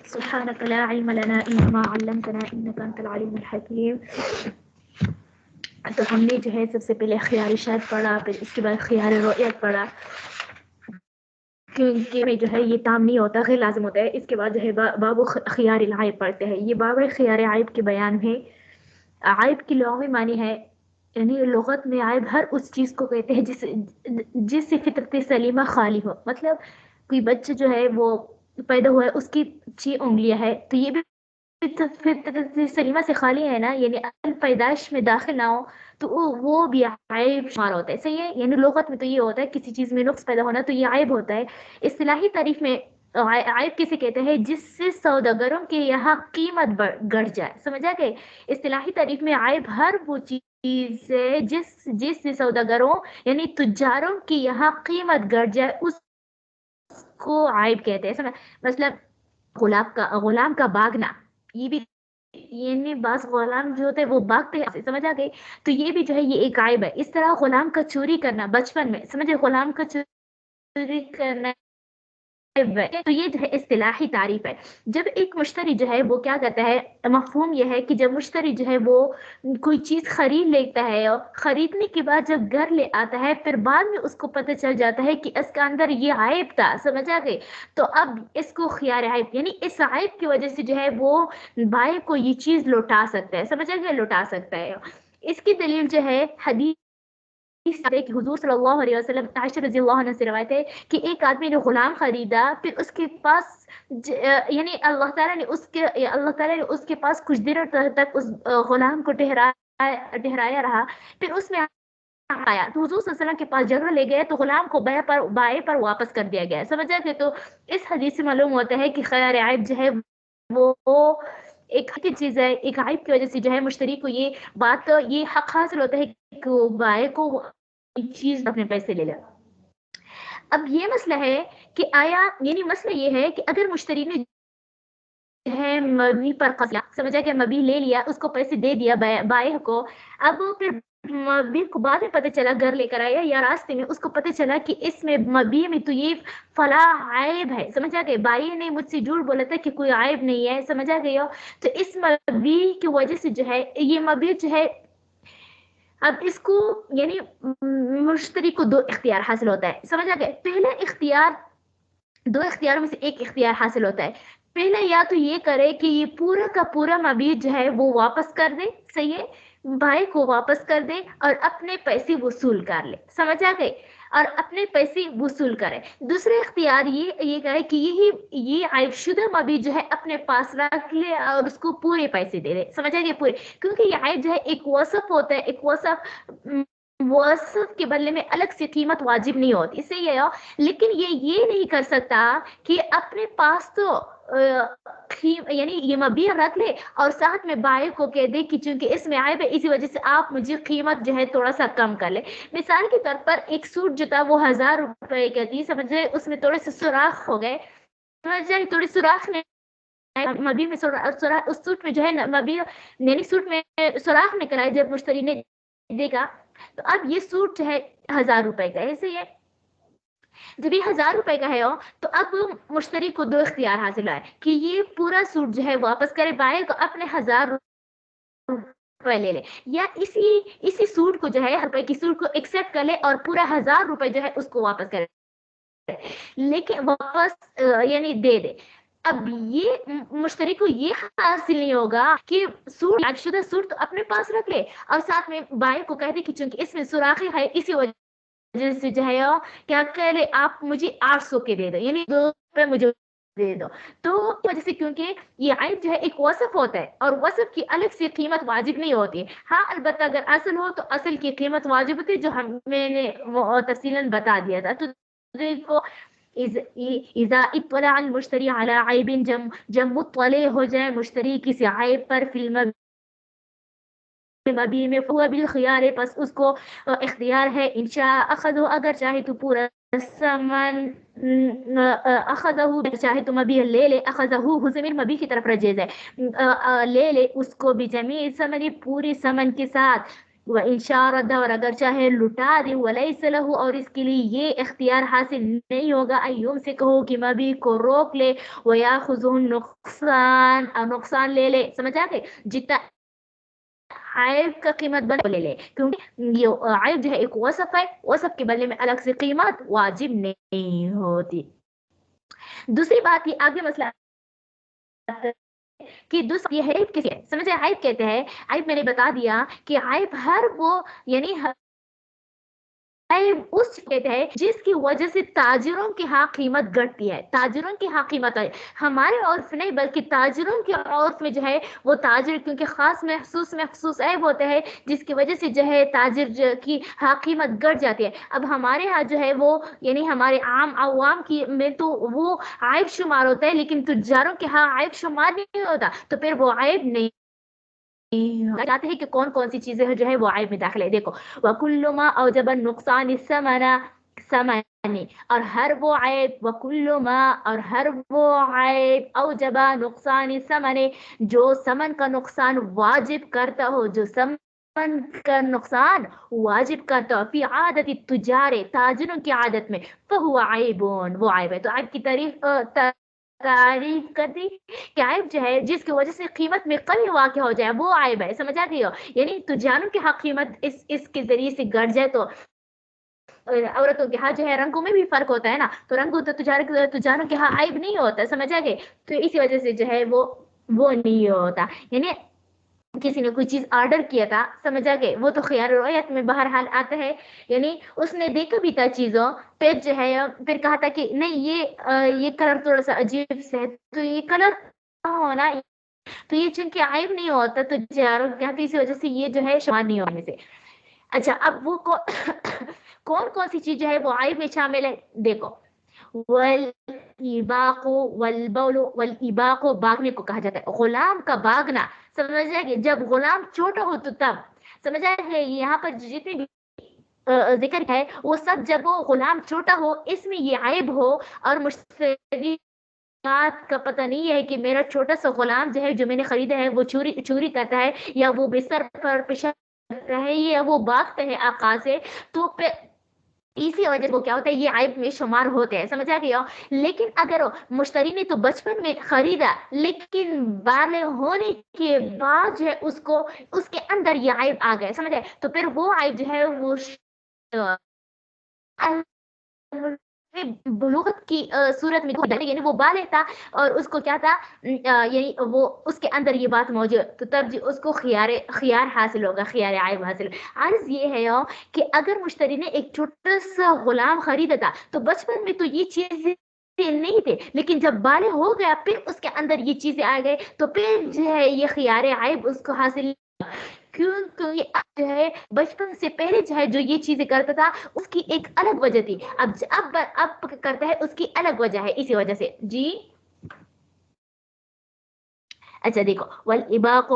سبحانك لا علم لنا إلا ما علمتنا إنك أنت العليم الحكيم. تو ہم نے جو ہے سب سے پہلے خیال شاید پڑھا، پھر اس کے بعد خیال رؤیت پڑھا، کیونکہ میں جو ہے یہ تام نہیں ہوتا، غیر لازم ہوتا ہے. اس کے بعد جو ہے باب خیار العیب پڑھتے ہیں. یہ باب خیار عیب کے بیان ہے. عیب کی لغوی معنی ہے، یعنی لغت میں عیب ہر اس چیز کو کہتے ہیں جس سے فطرت سلیمہ خالی ہو. مطلب کوئی بچہ جو ہے وہ پیدا ہوا ہے، اس کی 6 انگلیاں ہے، تو یہ بھی فطرت سلیمہ سے خالی ہے نا، یعنی اصل پیدائش میں داخل نہ ہو تو وہ بھی عیب شمار ہوتا ہے. صحیح ہے، یعنی لغت میں تو یہ ہوتا ہے کسی چیز میں نقص پیدا ہونا تو یہ عیب ہوتا ہے. اصطلاحی تعریف میں عیب کسے کہتے ہیں؟ جس سے سوداگروں کے یہاں قیمت گڑھ جائے. سمجھا کہ اصطلاحی تعریف میں عیب ہر وہ چیز ہے جس سے سوداگروں یعنی تجاروں کے یہاں قیمت گڑھ جائے، اس کو عیب کہتے ہیں. مثلا غلام کا باغنا، یہ بھی یعنی بعض غلام جو ہوتے ہیں وہ بھاگتے ہیں، سمجھ آ گئی، تو یہ بھی جو ہے یہ ایک عیب ہے. اس طرح غلام کا چوری کرنا بچپن میں، سمجھے، غلام کا چوری کرنا تو یہ جو ہے اصطلاحی تعریف ہے. جب ایک مشتری جو ہے وہ کیا کرتا ہے، مفہوم یہ ہے کہ جب مشتری جو ہے وہ کوئی چیز خرید لیتا ہے اور خریدنے کے بعد جب گھر لے آتا ہے، پھر بعد میں اس کو پتہ چل جاتا ہے کہ اس کے اندر یہ عیب تھا. سمجھ آ گئی، تو اب اس کو خیار عیب، یعنی اس عیب کی وجہ سے جو ہے وہ بائیں کو یہ چیز لوٹا سکتا ہے. سمجھ آ گیا، لوٹا سکتا ہے. اس کی دلیل جو ہے حدیث کہ حضور صلی اللہ علیہ وسلم، عائشہ رضی اللہ عنہ سے روایت ہے کہ ایک آدمی نے غلام خریدا، پھر اس کے پاس یعنی اللہ تعالیٰ نے اس کے پاس کچھ دنوں تک اس غلام کو ٹھہرایا رہا. پھر اس میں آیا تو حضور صلی اللہ علیہ وسلم کے پاس جگہ لے گئے تو غلام کو بائیں پر واپس کر دیا گیا. سمجھا کہ تو اس حدیث سے معلوم ہوتا ہے کہ خیار عیب جو ہے وہ ایک حقیقی چیز ہے. ایک عیب کی وجہ سے جو ہے مشتری کو یہ حق حاصل ہوتا ہے کہ وہ بائیں کو چیز اپنے پیسے لے لے. اب یہ مسئلہ ہے کہ آیا، یعنی مسئلہ یہ ہے کہ اگر مشتری نے ہے مبی پر قبضہ، سمجھا کہ مبی لے لیا، اس کو پیسے دے دیا بائع کو، اب پھر مبی کو بعد میں پتہ چلا، گھر لے کر آیا یا راستے میں اس کو پتہ چلا کہ اس میں مبی میں تو یہ فلاں عیب ہے. سمجھا گئے، بائع نے مجھ سے جھوٹ بولا تھا کہ کوئی عیب نہیں ہے. سمجھا گئے ہو، تو اس مبی کی وجہ سے جو ہے یہ مبی جو ہے، اب اس کو یعنی مشتری کو 2 اختیار حاصل ہوتا ہے. سمجھا گئے، پہلا اختیار، 2 اختیاروں میں سے ایک اختیار حاصل ہوتا ہے. پہلا یا تو یہ کرے کہ یہ پورا کا پورا مبیع جو ہے وہ واپس کر دے، صحیح ہے، بھائی کو واپس کر دے اور اپنے پیسے وصول کر لے. سمجھ آ گئے، اور اپنے پیسے وصول کرے. دوسرا اختیار یہ کرے کہ یہ عیب شدہ مبیع جو ہے اپنے پاس رکھ لے اور اس کو پورے پیسے دے دے. سمجھ آ گئے، پورے، کیونکہ یہ عیب جو ہے ایک وصف ہوتا ہے، ایک وصف کے بدلے میں الگ سے قیمت واجب نہیں ہوتی. اس سے یہ ہو، لیکن یہ نہیں کر سکتا کہ اپنے پاس تو یعنی یہ مبیع رکھ لے اور ساتھ میں بائع کو کہہ دے کہ چونکہ اس میں عیب ہے اسی وجہ سے آپ مجھے قیمت جو ہے تھوڑا سا کم کر لے. مثال کے طور پر ایک سوٹ جو تھا وہ 1000 روپے کا تھی، سمجھے، اس میں تھوڑے سے سوراخ ہو گئے، تھوڑی سوراخ نے مبیع میں اس سوٹ میں جو ہے مبیع یعنی سوٹ میں سوراخ نکل آئے. جب مشتری نے دیکھا تو اب یہ سوٹ جو ہے 1000 روپے کا ہے. ایسے ہی ہے، جب یہ 1000 روپے کا ہے تو اب مشتری کو 2 اختیار حاصل ہے کہ یہ پورا سوٹ جو ہے واپس کرے، بائع کو اپنے 1000 روپے لے لے، یا اسی سوٹ کو جو ہے روپے کی سوٹ کو ایکسپٹ کر لے اور پورا 1000 روپے جو ہے اس کو واپس کرے، لیکن واپس یعنی دے دے. اب یہ مشتری کو یہ حاصل نہیں ہوگا کہ عیب شدہ سوٹ تو اپنے پاس رکھ لے اور ساتھ میں بائع کو کہہ دے کہ چونکہ اس میں سوراخی ہے اسی وجہ سے جو ہے کیا کہہ لے، آپ مجھے 800 کے دے دو، یعنی 2 روپے مجھے دے دو. تو وجہ سے کیونکہ یہ عیب جو ہے ایک وصف ہوتا ہے اور وصف کی الگ سے قیمت واجب نہیں ہوتی. ہاں البتہ اگر اصل ہو تو اصل کی قیمت واجب ہوتی، جو میں نے تفصیلاً بتا دیا تھا. تو دیکھو، اذا اطلع المشتری على عیب، جب مطلع ہو جائے مشتری کسی عیب پر فی المبیع میں، فهو بالخیار، پس اس کو اختیار ہے، انشاء اخذہ، اگر چاہے تو پورا سمن اخذہ، چاہے تو مبیع لے لے، اخذہ ضمیر مبیع کی طرف رجع ہے، لے لے اس کو بجمیع ثمن، پوری ثمن کے ساتھ، وَإِنْ رَدَّ اور اگر چاہے لٹا دے وَلَيْسَ لَهُ اور اس کے لیے یہ اختیار حاصل نہیں ہوگا ایوم سے کہو کہ مبی کو روک لے وَيَأْخُذُهُ نقصان اور نقصان لے لے، سمجھ آگے جتنا عائب کا قیمت بن لے لے، کیونکہ یہ عائب جو ہے ایک وصف ہے، وصف کے بدلے میں الگ سے قیمت واجب نہیں ہوتی۔ دوسری بات یہ آگے مسئلہ کہ دوسرا یہ ہے عیب کسی ہے، سمجھے عیب کہتے ہیں، عیب میں نے بتا دیا کہ عیب ہر وہ یعنی عیب اس کہتے ہیں جس کی وجہ سے تاجروں کی ہاں قیمت گھٹتی ہے، تاجروں کی ہاں قیمت ہے، ہمارے عرف نہیں بلکہ تاجروں کے عرف میں جو ہے وہ تاجر کیونکہ خاص محسوس عیب ہوتے ہیں جس کی وجہ سے جو ہے تاجر کی ہاں قیمت گھٹ جاتی ہے۔ اب ہمارے ہاں جو ہے وہ یعنی ہمارے عام عوام کی میں تو وہ عیب شمار ہوتا ہے لیکن تجاروں کے ہاں عیب شمار نہیں ہوتا، تو پھر وہ عیب نہیں چاہتے ہیں کہ کون کون سی چیزیں جو ہے وہ عیب میں داخل ہے۔ دیکھو وَكُلُّ مَا أَوْجَبَ النُّقْصَانِ ثَمَنِ اور ہر وہ عیب وَكُلُّ مَا اور ہر وہ عیب أَوْجَبَ نقصان ثمن جو ثمن کا نقصان واجب کرتا ہو، جو ثمن کا نقصان واجب کرتا ہو فی عادت التجار تاجروں کی عادت میں فهو عیب وہ عیب ہے۔ تو عیب کی تعریف کر دی کہ عیب جو ہے جس کی وجہ سے قیمت میں کمی واقع ہو جائے وہ عیب ہے، سمجھا گئی ہو، یعنی تجاروں کی حق قیمت اس کے ذریعے سے گھٹ جائے تو عورتوں کے ہاں جو ہے رنگوں میں بھی فرق ہوتا ہے نا، تو رنگوں تو تجاروں کے ہاں عیب نہیں ہوتا، سمجھا گئے، تو اسی وجہ سے جو ہے وہ نہیں ہوتا، یعنی کسی نے کوئی چیز آرڈر کیا تھا، سمجھا گئے، وہ تو خیار روایت میں بہرحال آتا ہے، یعنی اس نے دیکھا بھی تھا چیزوں پھر جو ہے پھر کہا تھا کہ نہیں یہ کلر تھوڑا سا عجیب سے ہے تو یہ کلر ہونا، تو یہ چونکہ عیب نہیں ہوتا تو اسی وجہ سے یہ جو ہے شمار نہیں ہونے سے۔ اچھا اب وہ کون کون سی چیز جو ہے وہ عیب میں شامل ہے، دیکھو والإباق والبول والإباق باغنے کو کہا جاتا ہے، غلام کا باغنا، سمجھا کہ جب غلام چھوٹا ہو تو تب، سمجھا ہے یہاں پر جتنے بھی ذکر ہے وہ سب جب وہ غلام چھوٹا ہو اس میں یہ عیب ہو اور مشتری بات کا پتہ نہیں ہے کہ میرا چھوٹا سا غلام جو ہے جو میں نے خریدا ہے وہ چوری کرتا ہے یا وہ بستر پر پیشاب کرتا ہے یا وہ بھاگتا ہے آقا سے، تو پھر اسی وجہ سے وہ کیا ہوتا ہے یہ عیب میں شمار ہوتے ہیں، سمجھا گیا۔ لیکن اگر مشتری نے تو بچپن میں خریدا لیکن بالغ ہونے کے بعد جو ہے اس کے اندر یہ عیب آ گئے، سمجھے، تو پھر وہ عیب جو ہے وہ بلوغت کی صورت میں یعنی وہ بالغ تھا اور اس کو کیا تھا یعنی وہ اس کے اندر یہ بات موجود، تو تب جی اس کو خیار حاصل ہوگا، خیار عیب حاصل۔ عرض یہ ہے کہ اگر مشتری نے ایک چھوٹا سا غلام خریدا تھا تو بچپن میں تو یہ چیز نہیں تھے لیکن جب بالغ ہو گیا پھر اس کے اندر یہ چیزیں آ گئے تو پھر جو ہے یہ خیار عیب اس کو حاصل، کیونکہ جو ہے بچپن سے پہلے جو ہے جو یہ چیزیں کرتا تھا اس کی ایک الگ وجہ تھی، اب کرتا ہے اس کی الگ وجہ ہے، اسی وجہ سے جی۔ اچھا دیکھو والاباق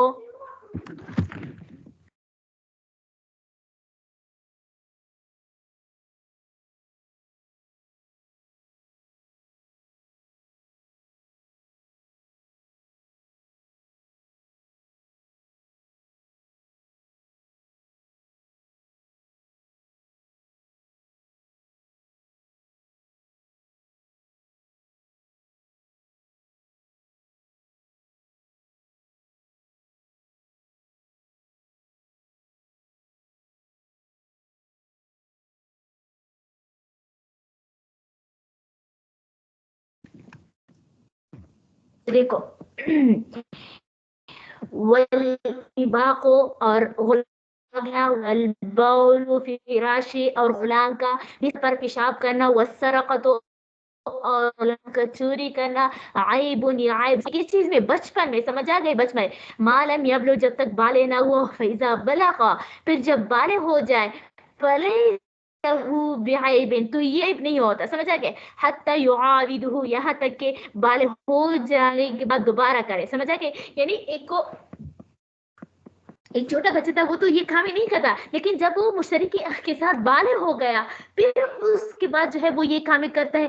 دیکھو والاباق اور والبول فی فراشی اور غلام کا بستر پر پیشاب کرنا والسرقۃ اور غلام کا چوری کرنا عیب عیب کس چیز میں بچپن میں، سمجھ آ گئے، بچپن معلوم یبلو جب تک بالغ نہ ہوا فیضا بلغ پھر جب بالغ ہو جائے بعیب تو یہ عیب نہیں ہوتا، سمجھ آ گئے، حتی یعاودہ یہاں تک کہ بالغ ہو جانے کے بعد دوبارہ کرے، سمجھ آ گئے، یعنی ایک چھوٹا بچہ تھا وہ تو یہ کام ہی نہیں کرتا لیکن جب وہ مشتری کے ساتھ بالغ ہو گیا پھر اس کے بعد جو ہے وہ یہ کام کرتا ہے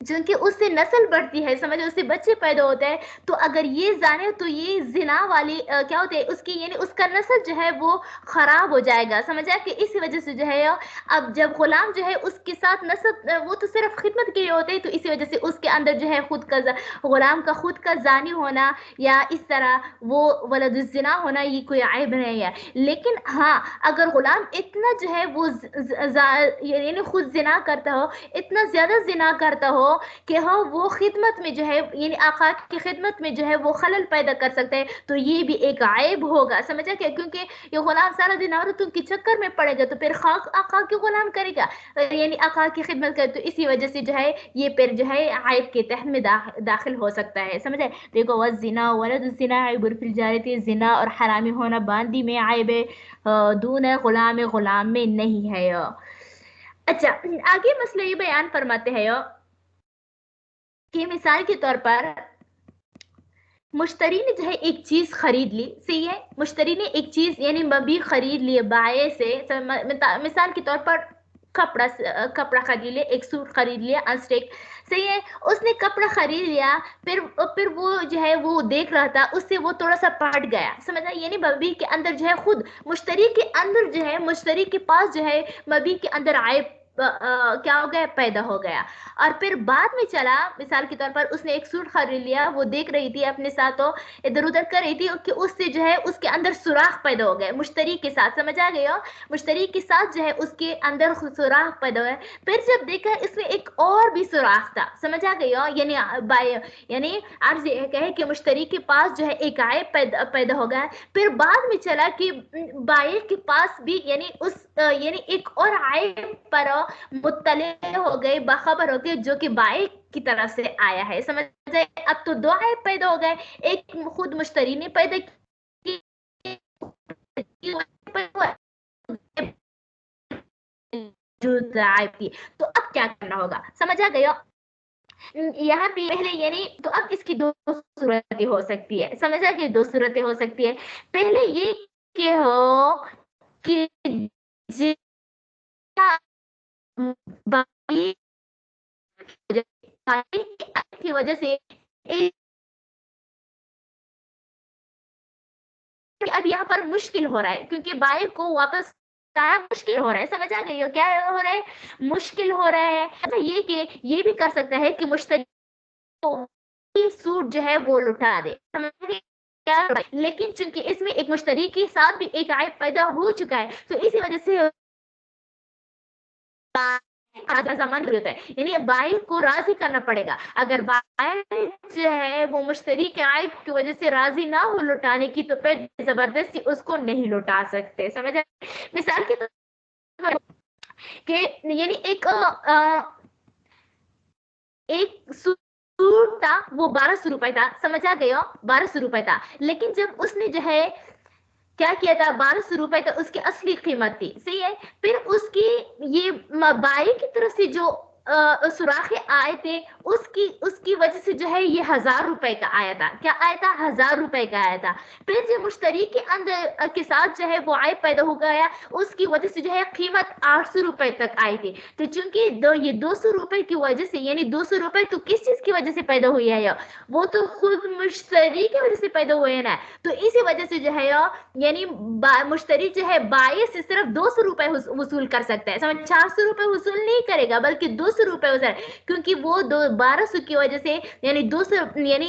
چونکہ اس سے نسل بڑھتی ہے، سمجھے، اس سے بچے پیدا ہوتے ہیں، تو اگر یہ جانے تو یہ زنا والی کیا ہوتے ہیں اس کی، یعنی اس کا نسل جو ہے وہ خراب ہو جائے گا، سمجھا، کہ اسی وجہ سے جو ہے اب جب غلام جو ہے اس کے ساتھ نسل وہ تو صرف خدمت کے لیے ہوتے ہیں، تو اسی وجہ سے اس کے اندر جو ہے خود کا غلام کا خود کا زانی ہونا یا اس طرح وہ ولد الزنا ہونا یہ کوئی عیب نہیں ہے. لیکن ہاں اگر غلام اتنا جو ہے وہ یعنی خود زنا کرتا ہو، اتنا زیادہ زنا کرتا ہو کہ ہاں وہ خدمت میں جو ہے یعنی آقا کی خدمت میں جو ہے وہ خلل پیدا کر سکتے ہیں، تو یہ بھی ایک عیب ہوگا، سمجھا، کہ کیونکہ یہ غلام سارا دن عورتوں کے چکر میں پڑے گا تو پھر خاک آقا کے غلام کرے گا، یعنی آقا کی خدمت کرے، تو اسی وجہ سے جو ہے یہ پھر جو ہے عیب کے تحت میں داخل ہو سکتا ہے، سمجھے. دیکھو والزنا ولد الزنا عیب فی الجاریہ، زنا اور حرامی ہونا باندی میں عیب ہے، دون غلام میں نہیں ہے. اچھا آگے مسئلہ یہ بیان فرماتے ہیں کہ مثال کے طور پر مشتری نے جو ہے ایک چیز خرید لی، صحیح ہے، مشتری نے ایک چیز یعنی مبی خرید لی بائے سے، مثال کے طور پر کپڑا خرید لیا، ایک سوٹ خرید لیا انسٹیک، صحیح ہے، اس نے کپڑا خرید لیا، پھر وہ جو ہے وہ دیکھ رہا تھا، اس سے وہ تھوڑا سا پھٹ گیا، سمجھا، یعنی مبی کے اندر جو ہے خود مشتری کے اندر جو ہے مشتری کے پاس جو ہے مبی کے اندر عیب کیا ہو گیا، پیدا ہو گیا، اور پھر بعد میں چلا، مثال کے طور پر اس نے ایک سوٹ خرید لیا، وہ دیکھ رہی تھی اپنے ساتھ ادھر ادھر کر رہی تھی کہ اس سے جو ہے اس کے اندر سوراخ پیدا ہو گئے مشتری کے ساتھ، سمجھ آ گئی ہو، مشتری کے ساتھ جو ہے اس کے اندر سوراخ پیدا ہوئے، پھر جب دیکھا اس میں ایک اور بھی سوراخ تھا، سمجھ آ گئی ہو، یعنی عرض یہ کہے کہ مشتری کے پاس جو ہے ایک عیب پیدا ہو گیا، پھر بعد میں چلا کہ بائع کے پاس بھی یعنی یعنی ایک اور عیب پر مطلع ہو گئے، باخبر ہو گئے، جو کہ بائع کی طرف سے آیا ہے، سمجھ آئے، اب تو دو عیب پیدا ہو گئے، ایک خود مشتری نے پیدا کی، تو اب کیا کرنا ہوگا، سمجھ آ گیا، یہاں بھی پہلے یعنی تو اب اس کی دو صورتیں ہو سکتی ہے، سمجھا کہ دو صورتیں ہو سکتی ہے، پہلے یہ کہ ہو کہ کی وجہ سے اب یہاں پر مشکل ہو رہا ہے، کیونکہ بائع کو واپس مشکل ہو رہا ہے، سمجھ آ گئی ہو کیا ہو رہا ہے، مشکل ہو رہا ہے، اچھا یہ کہ یہ بھی کر سکتا ہے کہ مشتری سوٹ جو ہے وہ لٹا دے، لیکن چونکہ اس میں ایک مشتری کے ساتھ بھی ایک عیب پیدا ہو چکا ہے، تو اسی وجہ سے زمان ہوتا ہے، یعنی بائع کو راضی کرنا پڑے گا، اگر بائع جو ہے وہ مشتری کے عیب کی وجہ سے راضی نہ ہو لوٹانے کی، تو پھر زبردستی اس کو نہیں لوٹا سکتے، سمجھ آئے، مثال کے طور پر کہ یعنی ایک سوٹ تھا وہ 1200 روپے تھا، سمجھ آ گئے ہو، 1200 روپے تھا، لیکن جب اس نے جو ہے کیا کیا تھا، 1200 روپے کا اس کی اصلی قیمت تھی، صحیح ہے، پھر اس کی یہ بائع کی طرف سے جو سوراخ آئے تھے، اس کی وجہ سے جو ہے یہ 1000 روپے کا آیا تھا، کیا آیا تھا، 1000 روپے کا آیا تھا، پھر جو مشتری کے اندر کے ساتھ جو ہے وہ عیب پیدا ہو گیا، اس کی وجہ سے جو ہے قیمت 800 روپے تک آئی تھی، تو چونکہ یہ 200 روپے کی وجہ سے، یعنی 200 روپے تو کس چیز کی وجہ سے پیدا ہوئی ہے، وہ تو خود مشتری کی وجہ سے پیدا ہوئے ہیں نا، تو اسی وجہ سے جو ہے یعنی مشتری جو ہے بائع سے صرف 200 روپے وصول کر سکتا ہے، سمجھ، 400 روپے وصول نہیں کرے گا بلکہ 200 روپے وصول، کیونکہ وہ 1200 کی وجہ سے یعنی 200 یعنی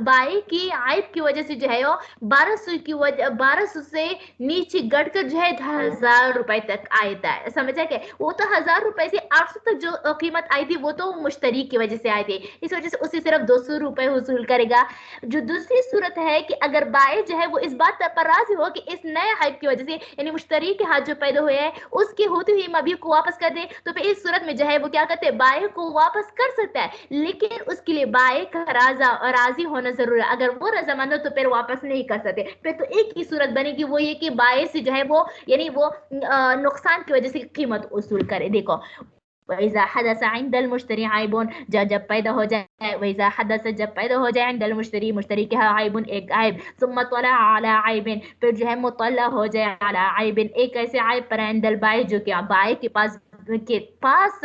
بائع کی عیب کی وجہ سے جو ہے 1200 سے نیچے گڑ کر جو ہے 1000 روپے تک آتا ہے، سمجھا کہ وہ تو 1000 روپے سے 800 تک جو قیمت آئی تھی وہ تو مشتری کی وجہ سے آئی تھی، اس وجہ سے اسے صرف 200 روپے وصول کرے گا. جو دوسری صورت ہے کہ اگر بائع جو ہے وہ اس بات پر راضی ہو کہ اس نئے عیب کی وجہ سے یعنی مشتری کے ہاتھ جو پیدا ہوئے ہیں اس کے ہوتے ہوئے مبیع کو واپس کر دے، تو پھر اس صورت میں جو ہے وہ کیا کرتے ہیں، بائع کو واپس کر سکتا ہے، لیکن اس کے لیے بائع کا راضی ہونا ضروری ہے، اگر وہ رضامند ہو تو پھر واپس نہیں کر سکتے، پھر تو ایک ہی صورت بنے گی، وہ یہ کہ بائع سے جو ہے وہ یعنی وہ نقصان کی وجہ سے قیمت وصول کرے. دیکھو وَإِذَا حَدَثَ عِنْدَ الْمُشْتَرِي عَيْبٌ، جب پیدا ہو جائے، وَإِذَا حَدَثَ جب پیدا ہو جائے عند المشتری، مشتری کے ہاں عیب، ایک عیب، ثم طلع على عیب، پھر جو ہے مطلع ہو جائے على عیب، ایک ایسے عیب پر عند البائع جو کہ بائع کے پاس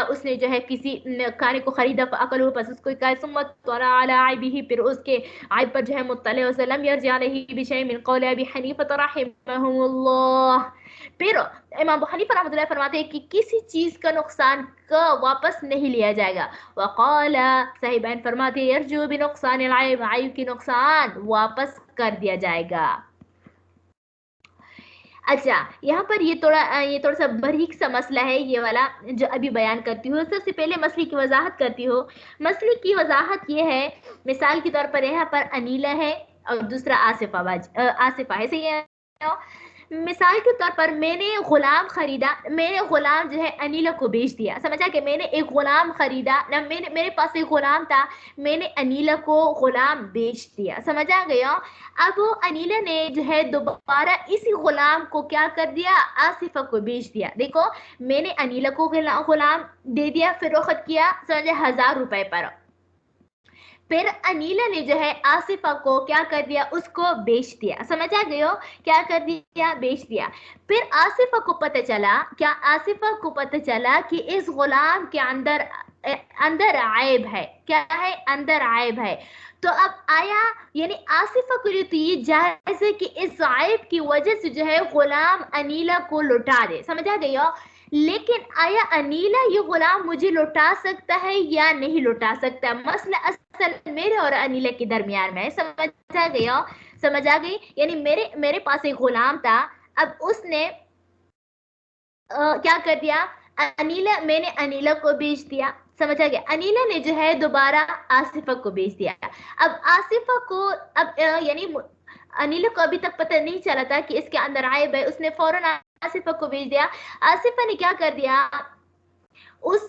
اس نے جو ہے کسی کھانے کو خریدا فاکلوا، پس اس کو کہا ثم اطلع علی عیبہ، پھر اس کے عیب پر جو ہے مطلع ہو، لم یرجع علیہ بشیء من قول ابی حنیفہ رحمہ اللہ. پھر امام ابو حنیفہ رحمۃ اللہ فرماتے ہیں کہ کسی چیز کا نقصان کا واپس نہیں لیا جائے گا. وقال صاحبین فرماتے ہیں یرجع بنقصان العیب، عیب کی نقصان واپس کر دیا جائے گا. اچھا یہاں پر یہ تھوڑا سا باریک سا مسئلہ ہے یہ والا جو ابھی بیان کرتی ہوں. سب سے پہلے مسئلے کی وضاحت کرتی ہوں. مسئلے کی وضاحت یہ ہے، مثال کے طور پر یہاں پر انیلا ہے اور دوسرا آصفہ ہے، صحیح ہے. مثال کے طور پر میں نے غلام خریدا، میں نے غلام جو ہے انیلا کو بیچ دیا. سمجھا کہ میں نے ایک غلام خریدا، میرے پاس ایک غلام تھا، میں نے انیلا کو غلام بیچ دیا. سمجھا گیا. اب انیلا نے جو ہے دوبارہ اسی غلام کو کیا کر دیا، آصفہ کو بیچ دیا. دیکھو میں نے انیلا کو غلام دے دیا، فروخت کیا، سمجھے 1000 روپے پر. پھر انیلا نے جو ہے آصفہ کو کیا کر دیا، اس کو بیچ دیا. سمجھا گئے ہو، کیا کر دیا، بیچ دیا. پھر آصفہ کو پتہ چلا کہ اس غلام کے اندر عیب ہے. کیا ہے، اندر عیب ہے. تو اب آیا یعنی آصفہ کو تو یہ جائز ہے کہ اس عیب کی وجہ سے جو ہے غلام انیلا کو لوٹا دے. سمجھا گئی ہو. لیکن آیا انیلا یہ غلام مجھے لوٹا سکتا ہے یا نہیں لوٹا سکتا؟ مسئلہ اصل میرے اور انیلا کے درمیان میں. سمجھا گئی ہو، سمجھ آ گئی. یعنی میرے پاس ایک غلام تھا، اب اس نے کیا کر دیا، میں نے انیلا کو بیچ دیا. سمجھا گیا. انیلا نے جو ہے دوبارہ آصفہ کو بیچ دیا. اب آصفہ کو یعنی انیلا کو ابھی تک پتہ نہیں چلا تھا کہ اس کے اندر عیب ہے. اس نے فوراً آصفہ کو بیچ دیا. آصفہ نے کیا کر دیا، اس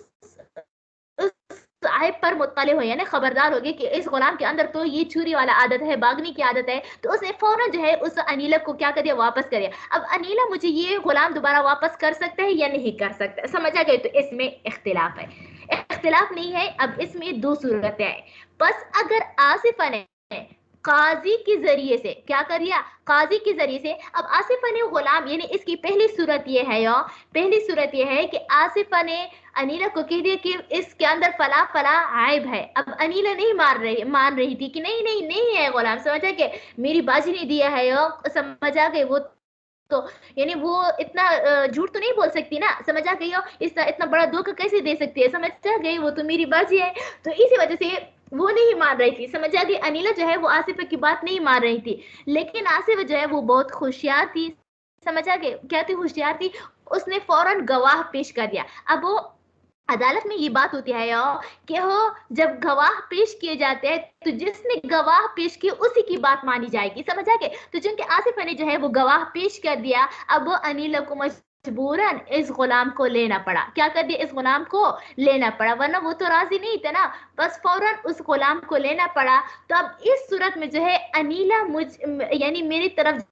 عیب پر مطلع ہو، یعنی خبردار ہو گئی کہ اس غلام کے اندر تو یہ چوری والا عادت ہے، باغنی کی عادت ہے. تو اس نے فوراً جو ہے اس انیلا کو کیا کر دیا، واپس کر دیا. اب انیلا مجھے یہ غلام دوبارہ واپس کر سکتا ہے یا نہیں کر سکتا؟ سمجھا گئے. تو اس میں اختلاف ہے، اختلاف نہیں ہے. اب اس میں دو صورتیں ہیں. بس اگر آصفہ نے قاضی کے ذریعے سے کیا کر دیا، قاضی کے ذریعے سے، اب آصفہ نے غلام، یعنی اس کی پہلی صورت یہ ہے کہ آصفہ نے انیلا کو کہہ دیا کہ اس کے اندر فلا عیب ہے. اب انیلا نہیں مان رہی تھی کہ نہیں ہے غلام. سمجھا کہ میری باجی نے دیا ہے. سمجھا گئے. وہ تو یعنی وہ اتنا جھوٹ تو نہیں بول سکتی نا. سمجھا گئی ہو، اتنا بڑا دھوکہ کیسے دے سکتی ہے؟ سمجھا گئی. وہ تو میری باجی ہے. تو اسی وجہ سے وہ نہیں مان رہی تھی. سمجھا گئی. انیلا جو ہے وہ آصفہ کی بات نہیں مان رہی تھی. لیکن آصفہ جو ہے وہ بہت ہوشیار تھی. سمجھا گئے. کیا تھی، ہوشیار تھی. اس نے فوراً گواہ پیش کر دیا. اب وہ عدالت میں یہ بات ہوتی ہے کہ جب گواہ پیش کیے جاتے ہیں تو جس نے گواہ پیش کی اسی کی بات مانی جائے گی. سمجھا کہ تو چونکہ آصفہ نے جو ہے وہ گواہ پیش کر دیا، اب وہ انیلا کو مجبوراً اس غلام کو لینا پڑا. کیا کر دیا، اس غلام کو لینا پڑا، ورنہ وہ تو راضی نہیں تھا نا. بس فوراً اس غلام کو لینا پڑا. تو اب اس صورت میں جو ہے انیلا یعنی میری طرف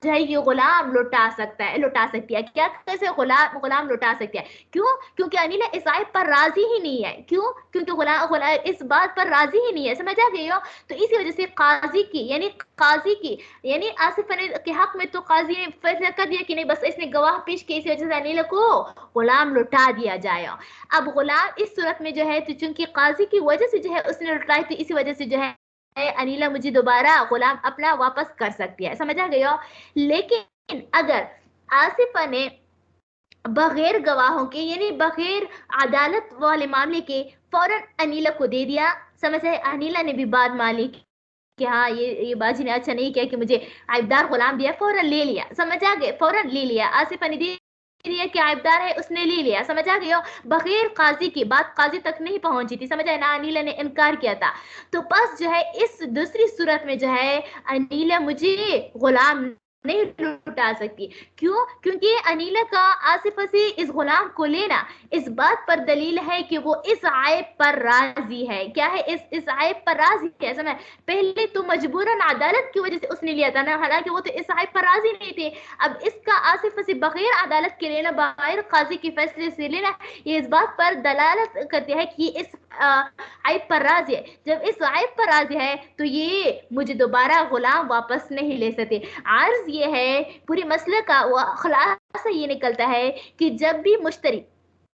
جو ہے یہ غلام لوٹا سکتی ہے. کیا کیسے غلام لوٹا سکتی ہے؟ کیونکہ انیلا اس عیب پر راضی ہی نہیں ہے. کیونکہ غلام اس بات پر راضی ہی نہیں ہے. سمجھا گئی ہو. تو اسی وجہ سے قاضی کی یعنی آصفہ کے حق میں تو قاضی نے فیصلہ کر دیا کہ نہیں، بس اس نے گواہ پیش کی، اسی وجہ سے انیلا کو غلام لوٹا دیا جائے. اب غلام اس صورت میں جو ہے تو چونکہ قاضی کی وجہ سے جو ہے اس نے لوٹائی، تو اسی وجہ سے جو ہے انیلا مجھے دوبارہ غلام اپنا واپس کر سکتی ہے. سمجھا گئی ہو. لیکن اگر آصفہ نے بغیر گواہوں کے یعنی بغیر عدالت والے معاملے کے فوراً انیلا کو دے دیا، سمجھے، انیلا نے بھی بات مان لی کہ ہاں یہ باجی نے اچھا نہیں کیا کہ مجھے عیبدار غلام دیا، فوراً لے لیا. سمجھا گئے. فوراً لے لیا. آصفہ نے کہ عیبدار ہے، اس نے لے لیا. سمجھا گئے ہو. بغیر قاضی کی بات قاضی تک نہیں پہنچی تھی. سمجھا نا، انیلا نے انکار کیا تھا. تو بس جو ہے اس دوسری صورت میں جو ہے انیلا مجھے غلام نہیں لوٹا سکتی. کیونکہ انیلا کا آصفہ سے اس غلام کو لینا اس بات پر دلیل ہے کہ وہ اس عیب پر راضی ہے. کیا ہے، اس عیب پر راضی ہے. سمجھ، پہلے تو مجبوراً عدالت کی وجہ سے اس نے لیا تھا نا، حالانکہ وہ تو اس عیب پر راضی نہیں تھے. اب اس کا آصفہ سے بغیر عدالت کے لینا، بغیر قاضی کے فیصلے سے لینا، یہ اس بات پر دلالت کرتی ہے کہ اس عیب پر راضی ہے. جب اس عیب پر راضی ہے تو یہ مجھے دوبارہ غلام واپس نہیں لے سکتے. عرض یہ ہے پوری مسئلہ کا خلاصہ یہ نکلتا ہے کہ جب بھی مشتری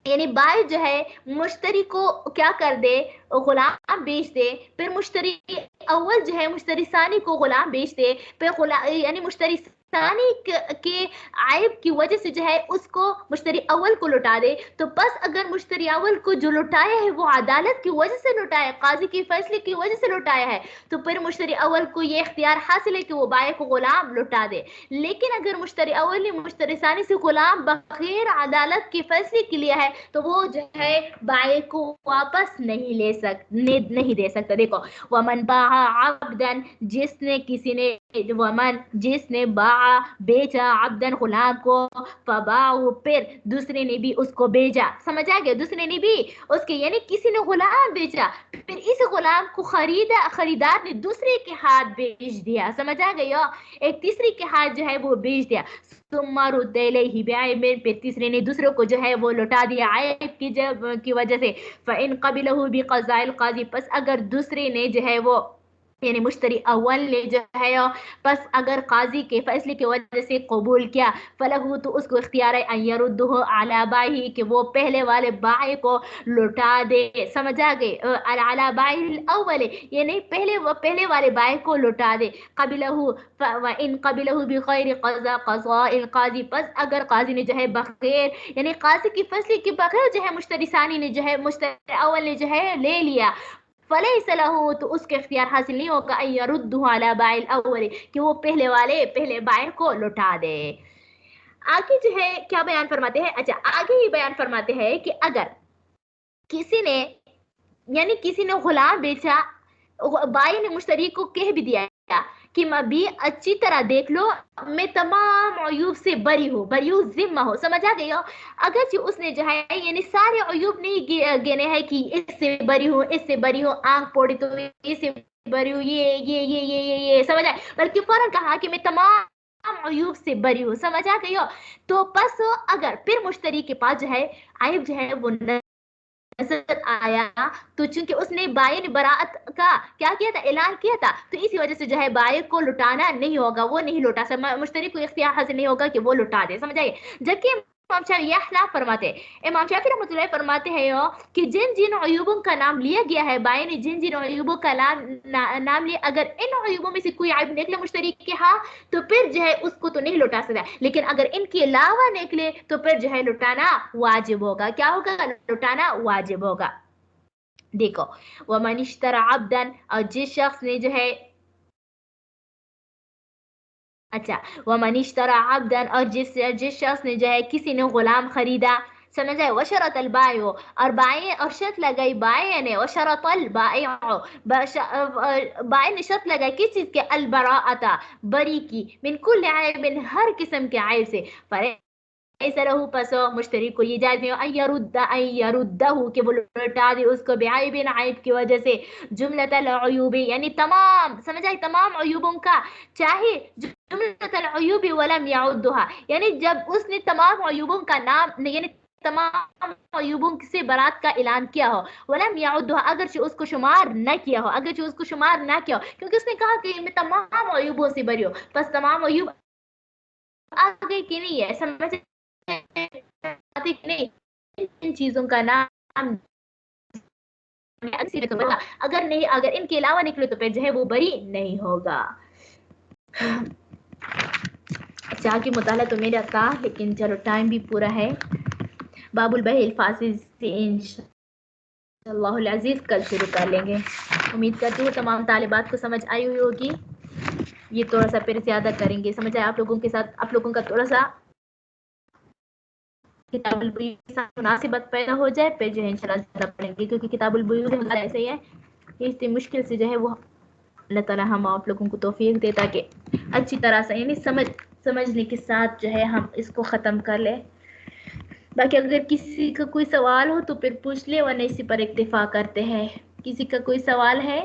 یعنی بائی جو ہے مشتری کو کیا کر دے، غلام بیچ دے، پھر مشتری اول جو ہے مشتری ثانی کو غلام بیچ دے، پھر یعنی مشتری ثانی کے عیب کی وجہ سے جو ہے اس کو مشتری اول کو لوٹا دے، تو بس اگر مشتری اول کو جو لوٹایا ہے وہ عدالت کی وجہ سے لوٹایا ہے، قاضی کے فیصلے کی وجہ سے لوٹایا ہے، تو پھر مشتری اول کو یہ اختیار حاصل ہے کہ وہ بائع کو غلام لوٹا دے۔ لیکن اگر مشتری اول نے مشتری ثانی سے غلام بغیر عدالت کے فیصلے کے لیا ہے تو وہ جو ہے بائع کو واپس نہیں دے سکتا۔ دیکھو ومن باع عبدا، جس نے باع بیچا عبدا غلام کو، فباعوا، پھر دوسرے نے بھی اس کو بیچا، سمجھ آ گیا، دوسرے نے بھی اس کے یعنی کسی نے غلام بیچا، پھر اس غلام کو خریدار نے دوسرے کے ہاتھ بیچ دیا، سمجھ آ گئی، ایک تیسری کے ہاتھ جو ہے وہ بیچ دیا، ثم رد الیہ بعیب، پھر تیسرے نے دوسرے کو جو ہے وہ لوٹا دیا عیب کی وجہ سے، فإن قبلہ بقضاء القاضی، پس اگر دوسرے نے جو ہے وہ یعنی مشتری اول نے جو ہے پس اگر قاضی کے فیصلے کی وجہ سے قبول کیا، فلہ، تو اس کو اختیار ہے ان یردہ علی بائعہ، کہ وہ پہلے والے بائع کو لوٹا دے، سمجھ آ گئے، علی بائعہ الاول، یعنی پہلے والے بائع کو لوٹا دے، قبلہ وان قبلہ بغیر قضاء القاضی، پس اگر قاضی نے جو ہے بغیر یعنی قاضی کی فیصلے کے بغیر جو ہے مشتری ثانی نے جو ہے مشتری اول نے جو ہے لے لیا، فلیس لہ، تو اس کے اختیار حاصل نہیں ہوگا ان یردہ علی بائع الاول، کہ وہ پہلے بائع کو لوٹا دے۔ آگے جو ہے کیا بیان فرماتے ہیں، اچھا آگے یہ بیان فرماتے ہیں کہ اگر کسی نے غلام بیچا، بائع نے مشتری کو کہہ بھی دیا کہ مبیع اچھی طرح دیکھ لو، میں تمام عیوب سے بریء ذمہ ہو، سمجھ آ گئی ہو، اگرچہ اس نے جو ہے یعنی سارے عیوب نہیں گنے ہیں کہ اس سے بری ہو، آنکھ پوڑی تو اس سے بری ہو، یہ سمجھ آئے، بلکہ فوراً کہا کہ میں تمام عیوب سے بری ہوں، سمجھ آ گئی ہو، تو بس اگر پھر مشتری کے پاس جو ہے عیب جو ہے وہ نظر آیا، تو چونکہ اس نے بائع نے براءت کا کیا کیا تھا، اعلان کیا تھا، تو اسی وجہ سے جو ہے بائع کو لٹانا نہیں ہوگا، وہ نہیں لوٹا سکتا، مشتری کو اختیار حاصل نہیں ہوگا کہ وہ لٹا دے، سمجھ آئیے۔ جبکہ امام شافعی رحمۃ اللہ فرماتے ہیں کہ جن عیوبوں کا نام لیا گیا ہے، بائع نے جن عیوبوں کا نام لیا، اگر ان عیوبوں میں سے کوئی عیب نکلے مشتری کے ہاں تو پھر جو ہے اس کو تو نہیں لوٹا سکتا، لیکن اگر ان کے علاوہ نکلے تو پھر جو ہے لوٹانا واجب ہوگا، کیا ہوگا، لوٹانا واجب ہوگا۔ دیکھو ومن اشترى عبدا، اور جس شخص نے جو ہے ومن اشترى عبدا، اور جس شخص نے جو ہے کسی نے غلام خریدا، سمجھ آئے، وشرط البائع، اور بائع اور شرط لگائی بائع نے، وشرط البائع، بائع نے شرط لگائی کس چیز کے، البراءۃ، بری کی، من کل عیب، ہر قسم کے عیب سے، ایسا رہو، پس مشتری کو یہ جائز نہیں ان یردہ، کہ وہ لوٹا دے اس کو بعیب، عیب کی وجہ سے، جملۃ العیوب، یعنی تمام، سمجھ آئی، تمام عیوبوں کا، چاہے جملۃ العیوب ولم یعدھا، یعنی جب اس نے تمام عیوبوں کا نام یعنی تمام عیوبوں سے برات کا اعلان کیا ہو، ولم یعدھا، اگرچہ اس کو شمار نہ کیا ہو، کیونکہ اس نے کہا کہ میں تمام عیوبوں سے بری ہوں، بس تمام عیوب آگے کی نہیں ہے، سمجھ نہیں، ان چیزوں کا نام اگر ان کے علاوہ نکلے تو پھر جو ہے وہ بری نہیں ہوگا۔ اچھا کہ مطالعہ تو میرا تھا لیکن چلو ٹائم بھی پورا ہے، باب البیع الفاسد سے انشاءاللہ العزیز کل شروع کر لیں گے۔ امید کرتی ہوں تمام طالبات کو سمجھ آئی ہوئی ہوگی، یہ تھوڑا سا پھر زیادہ کریں گے، سمجھ آئے، آپ لوگوں کے ساتھ آپ لوگوں کا تھوڑا سا کتاب البیوع کے ساتھ مناسبت پیدا ہو جائے، پھر جو ہے انشاءاللہ زیادہ پڑھیں گے، کیونکہ کتاب البیوع ایسے ہی ہے، اتنی مشکل سے جو ہے وہ اللہ تعالیٰ ہم آپ لوگوں کو توفیق دے تاکہ اچھی طرح سے یعنی سمجھنے کے ساتھ جو ہے ہم اس کو ختم کر لیں۔ باقی اگر کسی کا کوئی سوال ہو تو پھر پوچھ لے، ورنہ اسی پر اکتفا کرتے ہیں۔ کسی کا کوئی سوال ہے؟